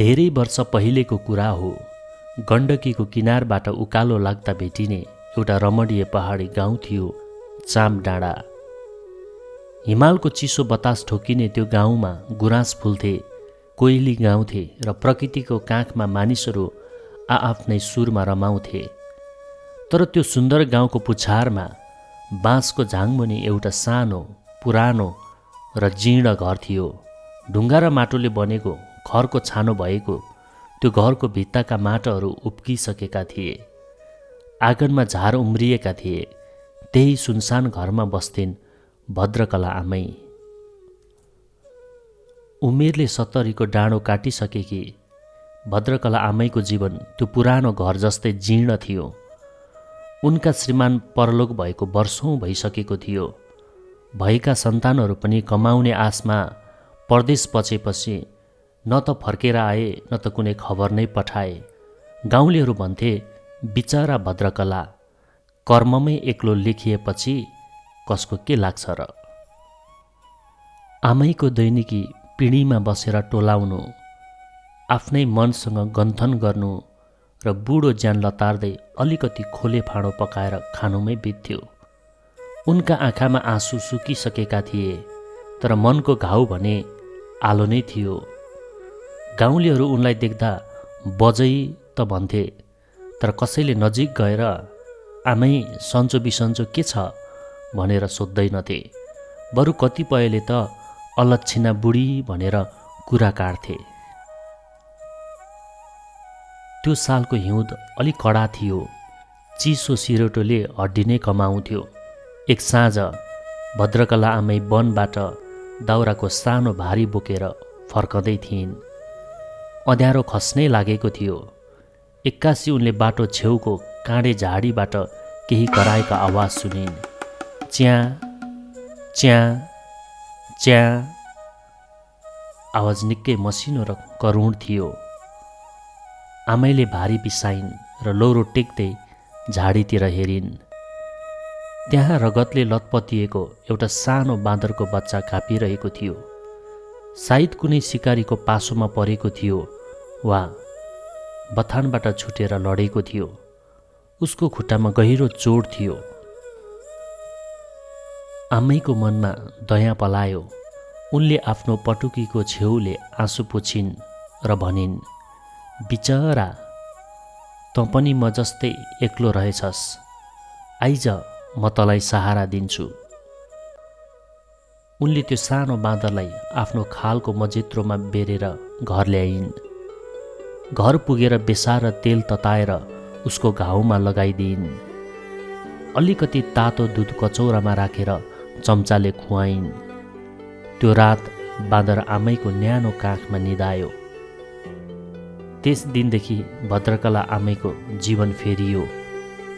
धेरै वर्ष पहिलेको कुरा हो। गण्डकीको किनारबाट उकालो लाग्दा भेटिने एउटा रमणीय पहाडी गाउँ थियो चाम डाँडा। हिमालको चिसो बतास ठोकिने त्यो गाउँमा गुराँस फुल्थे, कोइली गाउँथे र प्रकृतिको काखमा मानिसहरू आआफ्नै सुरमा रमाउँथे। तर त्यो सुन्दर गाउँको पुछारमा बाँसको झाङमुनि एउटा सानो, पुरानो र जीर्ण घर थियो। ढुङ्गा र माटोले बनेको, खरको छानो भएको त्यो घरको भित्ताका माटोहरू उप्किसकेका थिए। आँगनमा झार उम्रिएका थिए। त्यही सुनसान घरमा बस्थिन् भद्रकला आमै। उमेरले 70 डाँडो काटिसकेकी भद्रकला आमैको जीवन त्यो पुरानो घर जस्तै जीर्ण थियो। उनका श्रीमान परलोक भएको वर्षौँ भइसकेको थियो। भएका सन्तानहरू पनि कमाउने आशमा परदेश पछेपछि न त फर्केर आए न त कुनै खबर नै पठाए। गाउँलेहरू भन्थे, बिचरा भद्रकला कर्ममै एक्लो लेखिएपछि कसको के लाग्छ र। आमैको दैनिकी पिँढीमा बसेर टोलाउनु, आफ्नै मनसँग गन्थन गर्नु र बुढो ज्यान लतार्दै अलिकति खोले फाँडो पकाएर खानुमै बित्थ्यो। उनका आँखामा आँसु सुकिसकेका थिए, तर मनको घाउ भने आलो नै थियो। गाउँलेहरू उनलाई देख्दा बजै त भन्थे, तर कसैले नजिक गएर आमै सन्चो बिसन्चो के छ भनेर सोध्दैनथे। बरु कतिपयले त अलक्षिना बुढी भनेर कुरा काट्थे। त्यो सालको हिउँद अलि कडा थियो। चिसो सिरोटोले हड्डी नै कमाउँथ्यो। एक साँझ भद्रकला आमै वनबाट दाउराको सानो भारी बोकेर फर्कँदै थिइन्। अँध्यारो खस्नै लागेको थियो। एक्कासी उनले बाटो छेउको काँडे झाडीबाट केही कराएका आवाज सुनिन्। च्याँ च्याँ च्याँ। आवाज निकै मसिनो र करुण थियो। आमैले भारी बिसाइन् र लौरो टेक्दै झाडीतिर हेरिन्। त्यहाँ रगतले लतपतिएको एउटा सानो बाँदरको बच्चा काँपिरहेको थियो। सायद कुनै सिकारीको पासोमा परेको थियो वा बथानबाट छुटेर लडेको थियो। उसको खुट्टामा गहिरो चोट थियो। आमैको मनमा दया पलायो। उनले आफ्नो पटुकीको छेउले आँसु पोछिन् र भनिन्, बिचरा तँ पनि म जस्तै एक्लो रहेछस्। आइज म तँलाई सहारा दिन्छु। उनले त्यो सानो बाँदरलाई आफ्नो खालको मजेत्रोमा बेरेर घर ल्याइन्। घर पुगेर बेसार तेल तताएर उसको घाउमा लगाइदिइन्। अलिकति तातो दुध कचौरामा राखेर चम्चाले खुवाइन्। त्यो रात बाँदर आमैको न्यानो काखमा निदायो। त्यस दिनदेखि भद्रकला आमैको जीवन फेरियो।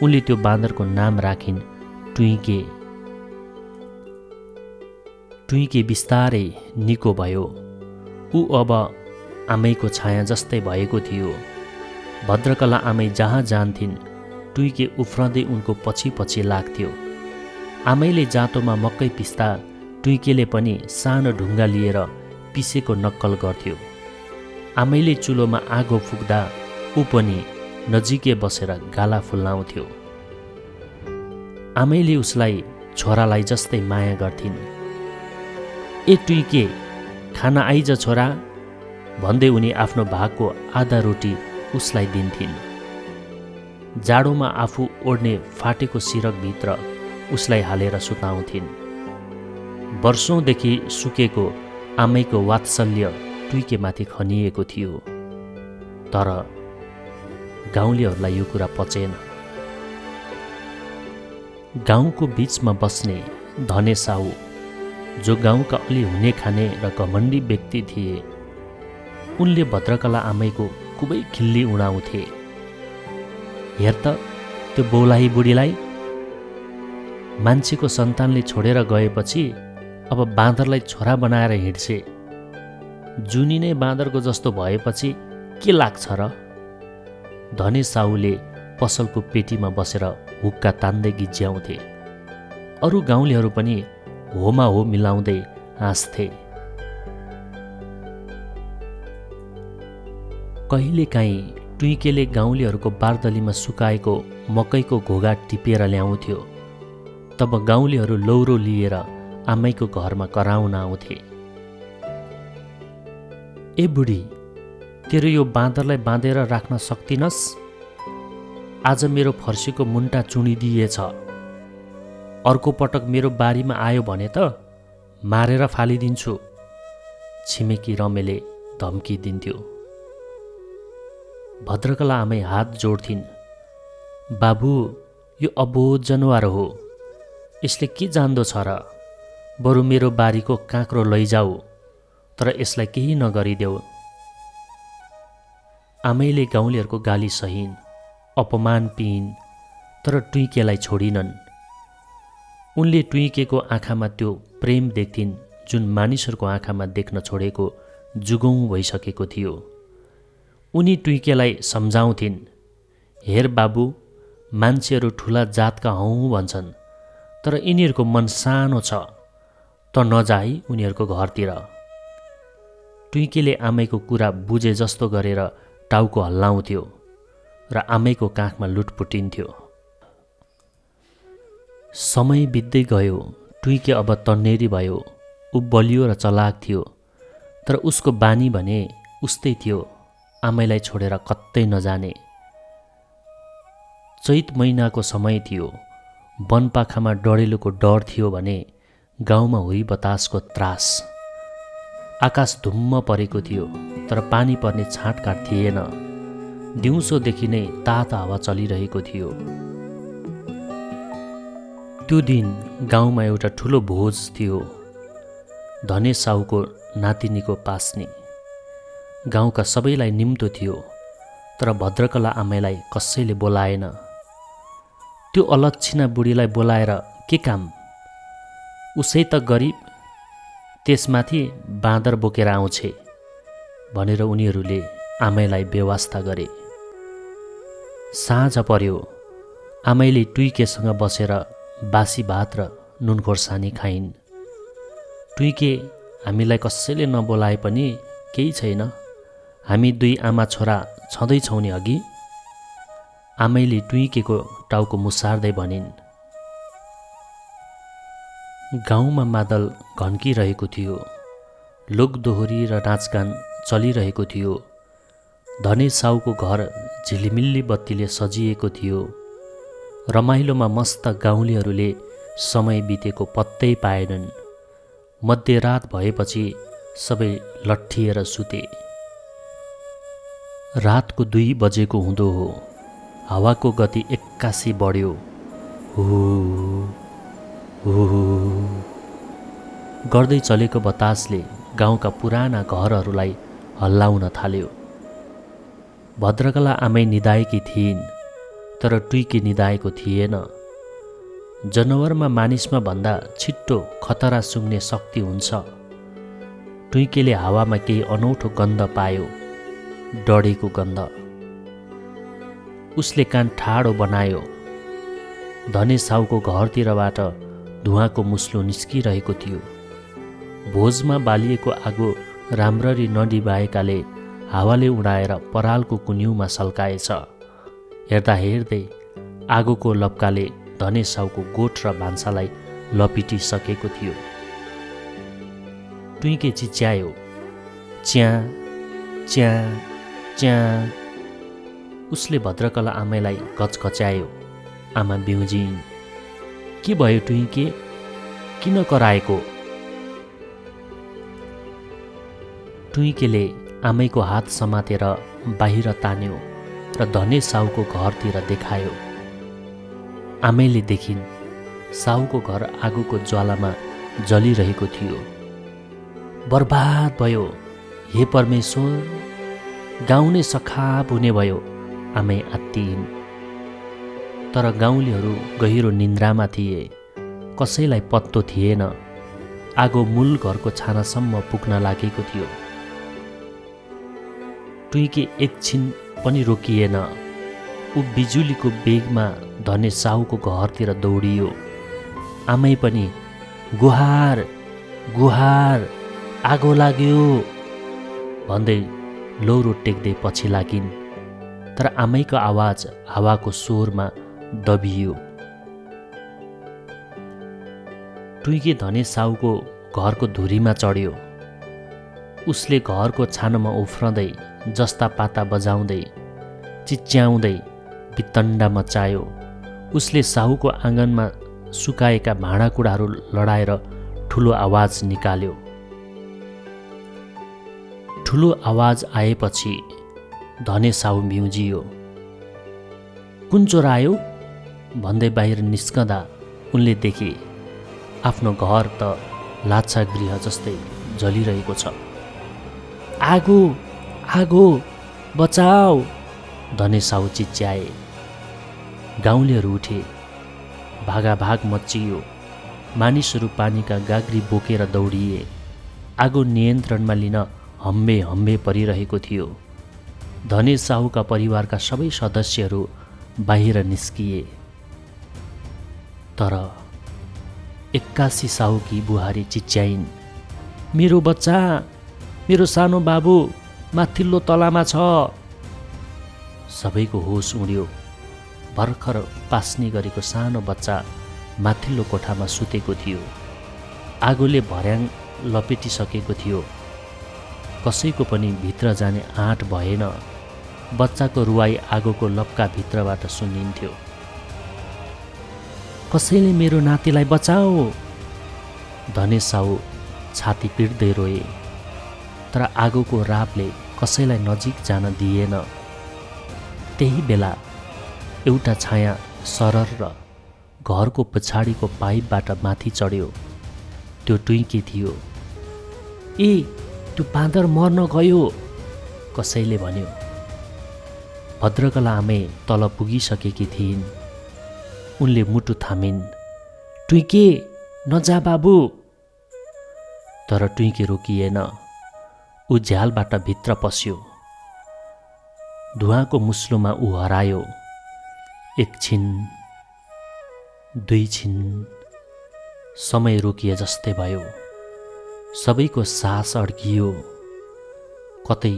उनले त्यो बाँदरको नाम राखिन् टुइके। टुइके बिस्तारै निको भयो। ऊ अब आमैको छाया जस्तै भएको थियो। भद्रकला आमै जहाँ जान्थिन् टुइके उफ्रँदै उनको पछि पछि लाग्थ्यो। आमैले जाँतोमा मकै पिस्दा टुइकेले पनि सानो ढुङ्गा लिएर पिसेको नक्कल गर्थ्यो। आमैले चुलोमा आगो फुक्दा ऊ पनि नजिकै बसेर गाला फुल्लाउँथ्यो। आमैले उसलाई छोरालाई जस्तै माया गर्थिन्। ए टुइके, खाना आइज छोरा भन्दै उनी आफ्नो भागको आधा रोटी उसलाई दिन्थिन्। जाडोमा आफू ओढ्ने फाटेको सिरकभित्र उसलाई हालेर सुताउँथिन्। वर्षौँदेखि सुकेको आमैको वात्सल्य टुइकेमाथि खनिएको थियो। तर गाउँलेहरूलाई यो कुरा पचेन। गाउँको बीचमा बस्ने धने साहु, जो गाउँका अलि हुने खाने र घमण्डी व्यक्ति थिए, उनले भद्रकला आमैको खुबै खिल्ली उडाउँथे। हेर त त्यो बौलाही बुढीलाई, मान्छेको सन्तानले छोडेर गएपछि अब बाँदरलाई छोरा बनाएर हिँड्छे। जुनी नै बाँदरको जस्तो भएपछि के लाग्छ र। धने साहुले पसलको पेटीमा बसेर हुक्का तान्दै गिज्याउँथे। अरू गाउँलेहरू पनि होमा हो मिलाउँदै हाँस्थे। कहिलेकाहीँ टुइकेले गाउँलेहरूको बारदलीमा सुकाएको मकैको घोगा टिपेर ल्याउँथ्यो। तब गाउँलेहरू लौरो लिएर आमैको घरमा कराउन आउँथे। ए बुढी, तेरो यो बाँदरलाई बाँधेर राख्न सक्दिनस्? आज मेरो फर्सीको मुन्टा चुनिदिएछ। अर्को पटक मेरो बारीमा आयो भने त मारेर फालिदिन्छु, छिमेकी रमेले धम्की दिन्थ्यो। भद्रकला आमै हात जोड्थिन्। बाबु, यो अबोध जनावर हो, यसले के जान्दो छ र? बरु मेरो बारीको काँक्रो लैजाऊ, तर यसलाई केही नगरिदेऊ। आमैले गाउँलेहरूको गाली सहिन्, अपमान पिइन्, तर टुइकेलाई छोडिनन्। उनले टुइकेको आँखामा त्यो प्रेम देख्थिन् जुन मानिसहरूको आँखामा देख्न छोडेको जुगौँ भइसकेको थियो। उनी टुइकेलाई सम्झाउँथिन्, हेर बाबु, मान्छेहरू ठुला जातका हौँ भन्छन्, तर यिनीहरूको मन सानो छ, त नजाई उनीहरूको घरतिर। टुइकेले आमैको कुरा बुझे जस्तो गरेर टाउको हल्लाउँथ्यो र आमैको काखमा लुटपुटिन्थ्यो। समय बित्दै गयो। टुइके अब तन्नेरी भयो। ऊ बलियो र चलाक थियो, तर उसको बानी भने उस्तै थियो, आमैलाई छोडेर कतै नजाने। चैत महिनाको समय थियो। वनपाखामा डढेलुको डर थियो भने गाउँमा हुरी बतासको त्रास। आकाश धुम्म परेको थियो, तर पानी पर्ने छाँटकाँट थिएन। दिउँसोदेखि नै ताता हावा चलिरहेको थियो। त्यो दिन गाउँमा एउटा ठुलो भोज थियो। धने साहुको नातिनीको पास्नी। गाउँका सबैलाई निम्तो थियो, तर भद्रकला आमैलाई कसैले बोलाएन। त्यो अलक्षिणा बुढीलाई बोलाएर के काम? उसै त गरिब, त्यसमाथि बाँदर बोकेर आउँछे भनेर उनीहरूले आमैलाई बेवास्ता गरे। साँझ पर्यो। आमैले टुइकेसँग बसेर बासी भात र नुन खोर्सानी खाइन्। टुइके, हामीलाई कसैले नबोलाए पनि केही छैन, हामी दुई आमा छोरा छँदैछौँ नि अघि। आमैले टुइकेको टाउको मुसार्दै भनिन्। गाउँमा मादल घन्किरहेको थियो। लोकदोहोरी र नाचगान चलिरहेको थियो। धने साहुको घर झिलिमिल्ली बत्तीले सजिएको थियो। रमाइलोमा मस्त गाउँलेहरूले समय बितेको पत्तै पाएनन्। मध्यरात भएपछि सबै लट्ठिएर सुते। रातको 2 बजेको हुँदो हो। हावाको गति एक्कासी बढ्यो। हु गर्दै चलेको बतासले गाउँका पुराना घरहरूलाई हल्लाउन थाल्यो। भद्रकला आमै निदाएकी थिइन्, तर टुइके निदाएको थिएन। जनावरमा मानिसमा भन्दा छिट्टो खतरा सुँघ्ने शक्ति हुन्छ। टुइकेले हावामा केही अनौठो गन्ध पायो, डढेको गन्ध। उसले कान ठाडो बनायो। धने साहुको घरतिरबाट धुवाँको मुस्लो निस्किरहेको थियो। भोजमा बालिएको आगो राम्ररी नडिबाएकाले हावाले उडाएर परालको कुन्युमा सल्काएछ। हेर्दा हेर्दै आगोको लप्काले धने साहुको गोठ र भान्सालाई लपिटिसकेको थियो। टुइके चिच्यायो, च्या च्या च्या। उसले भद्रकला आमैलाई घचघच्यायो। आमा बिउजिन्। के भयो टुइके, किन कराएको? टुइकेले आमैको हात समातेर बाहिर तान्यो र धने साहुको घरतिर देखायो। आमैले देखिन् साहुको घर आगोको ज्वालामा जलिरहेको थियो। बर्बाद भयो, हे परमेश्वर, गाउँ नै सखाप हुने भयो, आमै आत्तिइन्। तर गाउँलेहरू गहिरो निन्द्रामा थिए। कसैलाई पत्तो थिएन। आगो मूल घरको छानासम्म पुग्न लागेको थियो। टुइके एकछिन पनि रोकिएन। ऊ बिजुलीको बेगमा धने साहुको घरतिर दौडियो। आमै पनि गुहार गुहार, आगो लाग्यो भन्दै लौरो टेक्दै पछि लागिन्, तर आमैको आवाज हावाको स्वरमा दबियो। टुइके धने साउको घरको धुरीमा चढ्यो। उसले घरको छानामा उफ्रँदै जस्ता पाता बजाउँदै चिच्याउँदै वितण्डा मचायो। उसले साहुको आँगनमा सुकाएका भाँडाकुँडाहरू लडाएर ठुलो आवाज निकाल्यो। ठुलो आवाज आएपछि धने साहु म्युजियो। कुन चोर आयो भन्दै बाहिर निस्कँदा उनले देखे आफ्नो घर त लाछागृह जस्तै जलिरहेको छ। आगो आगो बचाऊ, धने साहु चिच्याए। गाउँलेहरू उठे, भागाभाग मचियो। मानिसहरू पानीका गाग्री बोकेर दौडिए। आगो नियन्त्रणमा लिन हम्बे हम्बे परिरहेको थियो। धने साहुका परिवारका सबै सदस्यहरू बाहिर निस्किए। तर एक्कासी साहुकी बुहारी चिच्याइन्, मेरो बच्चा, मेरो सानो बाबु माथिल्लो तलामा छ। सबैको होस उड्यो। भर्खर पास्नी गरेको सानो बच्चा माथिल्लो कोठामा सुतेको थियो। आगोले भर्याङ लपेटिसकेको थियो। कसैको पनि भित्र जाने आँट भएन। बच्चाको रुवाई आगोको लपका भित्रबाट सुनिन्थ्यो। कसैले मेरो नातिलाई बचाऊ, धने साहु छाती पिट्दै रोए। तर आगोको रापले कसैलाई नजिक जान दिएन। त्यही बेला एउटा छाया सरर र घरको पछाडिको पाइपबाट माथि चढ्यो। त्यो टुइके थियो। ए, त्यो बाँदर मर्न गयो, कसैले भन्यो। भद्रकला आमै तल पुगिसकेकी थिइन्। उनले मुटु थामिन्। टुइके नजा बाबु। तर टुइके रोकिएन। ऊ झ्यालबाट भित्र पस्यो। धुवाँको मुस्लोमा ऊ हरायो। एक छिन, दुई छिन, समय रोकिए जस्तै भयो। सबैको सास अड्कियो। कतै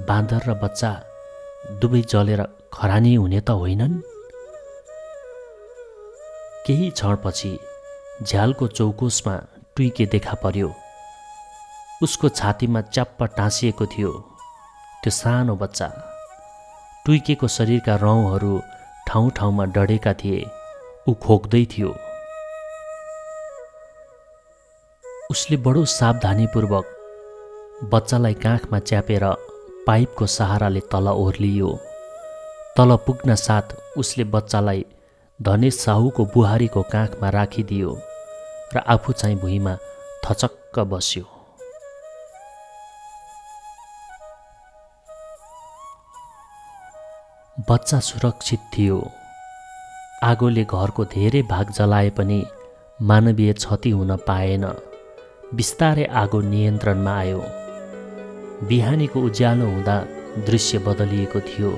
बाँदर र बच्चा दुवै जलेर खरानी हुने त होइनन्? केही क्षणपछि झ्यालको चौकोसमा टुइके देखा पर्यो। उसको छातीमा च्याप्प टाँसिएको थियो त्यो सानो बच्चा। टुइकेको शरीरका रौँहरू ठाउँ ठाउँमा डढेका थिए। ऊ खोक्दै थियो। उसले बडो सावधानीपूर्वक बच्चालाई काखमा च्यापेर पाइपको सहाराले तल ओर्लियो। तल पुग्न साथ उसले बच्चालाई धने साहुको बुहारीको काखमा राखिदियो र आफू चाहिँ भुइँमा थचक्क बस्यो। बच्चा सुरक्षित थियो। आगोले घरको धेरै भाग जलाए पनि मानवीय क्षति हुन पाएन। बिस्तारै आगो नियन्त्रणमा आयो। बिहानीको उज्यालो हुँदा दृश्य बदलिएको थियो।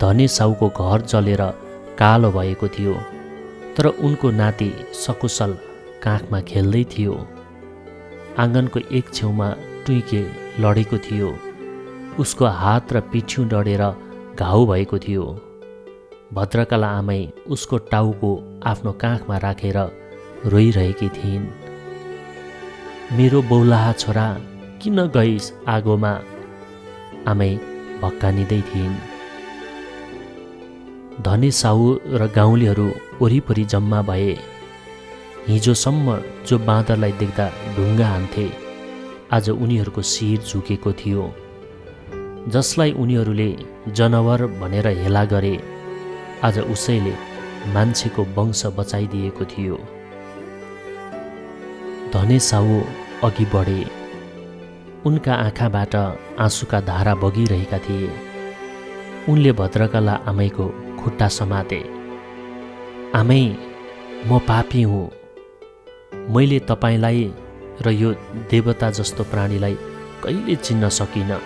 धने साहुको घर जलेर कालो भएको थियो। तर उनको नाति सकुशल काखमा खेल्दै थियो। आँगनको एक छेउमा टुइके लडेको थियो। उसको हात र पिठ्यौँ डढेर घाउ भएको थियो। भद्रकला आमै उसको टाउको आफ्नो काखमा राखेर रोइरहेकी थिइन्। मेरो बौलाहा छोरा, किन गइस् आगोमा? आमै भक्कानिँदै थिइन्। धने साहु र गाउँलेहरू वरिपरि जम्मा भए। हिजोसम्म जो बाँदरलाई देख्दा ढुङ्गा हान्थे, आज उनीहरूको शिर झुकेको थियो। जसलाई उनीहरूले जनावर भनेर हेला गरे, आज उसैले मान्छेको वंश बचाइदिएको थियो। धने साहु अघि बढे। उनका आँखाबाट आँसुका धारा बगिरहेका थिए। उनले भद्रकला आमैको खुट्टा समाते। आमै, म पापी हुँ। मैले तपाईँलाई र यो देवता जस्तो प्राणीलाई कहिले चिन्न सकिनँ।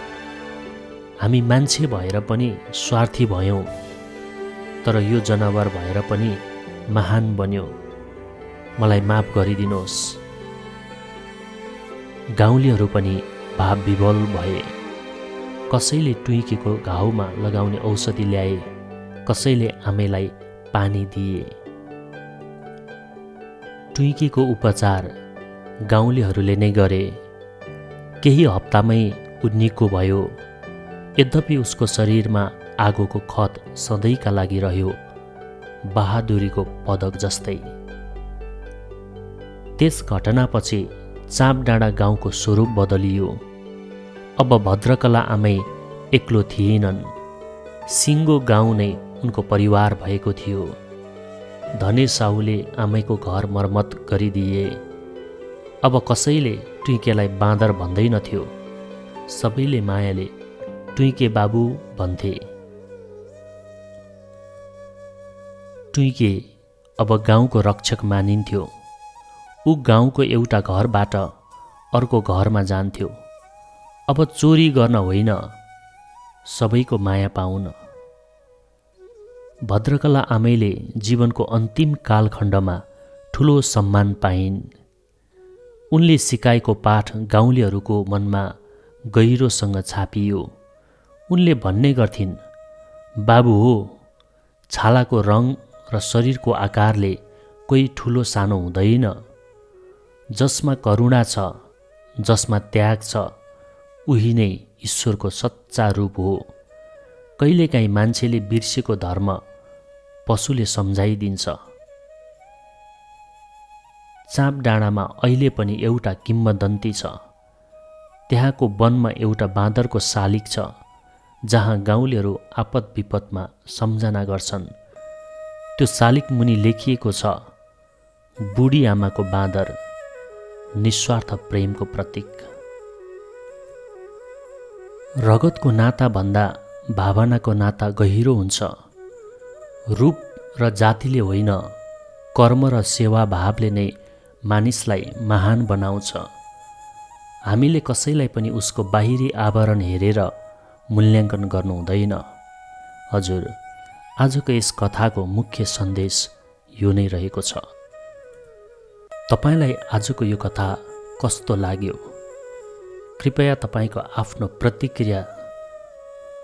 हामी मान्छे भएर पनि स्वार्थी भयौँ, तर यो जनावर भएर पनि महान बन्यो। मलाई माफ गरिदिनुहोस्। गाउँलेहरू पनि भाव विभोल भए। कसैले टुइकेको घाउमा लगाउने औषधि ल्याए, कसैले आमैलाई पानी दिए। टुइकेको उपचार गाउँलेहरूले नै गरे। केही हप्तामै ऊ निको भयो। यद्यपि उसको शरीरमा आगोको खत सधैँका लागि रह्यो, बहादुरीको पदक जस्तै। त्यस घटनापछि चाँपडाँडा गाउँको स्वरूप बदलियो। अब भद्रकला आमै एक्लो थिएनन्। सिङ्गो गाउँ नै उनको परिवार भएको थियो। धने साहुले आमैको घर मर्मत गरिदिए। अब कसैले टुइकेलाई बाँदर भन्दैनथ्यो, सबैले मायाले टुइके बाबु भन्थे। टुइके अब गाउँको रक्षक मानिन्थ्यो। ऊ गाउँको एउटा घरबाट अर्को घरमा जान्थ्यो। अब चोरी गर्न होइन, सबैको माया पाउन। भद्रकला आमैले जीवनको अन्तिम कालखण्डमा ठुलो सम्मान पाइन्। उनले सिकाएको पाठ गाउँलेहरूको मनमा गहिरोसँग छापियो। उनले भन्ने गर्थिन्, बाबु हो, छालाको रङ र शरीरको आकारले कोही ठुलो सानो हुँदैन। जसमा करुणा छ, जसमा त्याग छ, उही नै ईश्वरको सच्चा रूप हो। कहिलेकाहीँ मान्छेले बिर्सेको धर्म पशुले सम्झाइदिन्छ। चाँपडाँडामा अहिले पनि एउटा किम्वदन्ती छ। त्यहाँको वनमा एउटा बाँदरको शालिग छ, जहाँ गाउँलेहरू आपद विपदमा सम्झना गर्छन्। त्यो शालिग मुनि लेखिएको छ, बुढी आमाको बाँदर, निस्वार्थ प्रेमको प्रतीक। रगतको नाता भन्दा भावनाको नाता गहिरो हुन्छ। रूप र जातिले होइन, कर्म र सेवा भावले नै मानिसलाई महान बनाउँछ। हामीले कसैलाई पनि उसको बाहिरी आवरण हेरेर मूल्याङ्कन गर्नु हुँदैन। हजुर, आजको यस कथाको मुख्य सन्देश यो नै रहेको छ। तपाईलाई आजको यो कथा कस्तो लाग्यो? कृपया तपाईको आफ्नो प्रतिक्रिया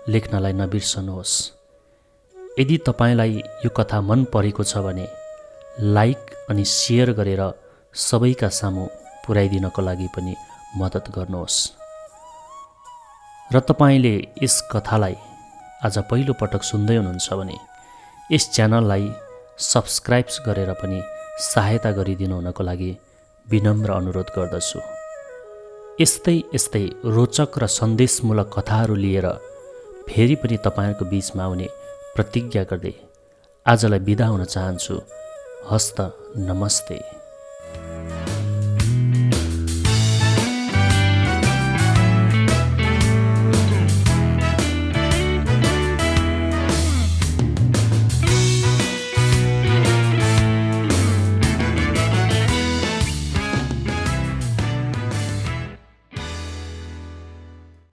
लेख्नलाई नबिर्सनुहोस्। यदि तपाईलाई यो कथा मन परेको छ भने लाइक अनि सेयर गरेर सबैका सामु पुर्याइदिनको लागि पनि मद्दत गर्नुहोस्। र तपाईले यस कथालाई आज पहिलो पटक सुन्दै हुनुहुन्छ भने यस च्यानललाई सब्स्क्राइब गरेर पनि सहायता गरिदिनु हुनको लागि विनम्र अनुरोध गर्दछु। यस्तै यस्तै रोचक र सन्देशमूलक कथाहरू लिएर फेरि पनि तपाईहरुको बीचमा आउने प्रतिज्ञा गर्दै आजलाई बिदा हुन चाहन्छु। हस्त नमस्ते।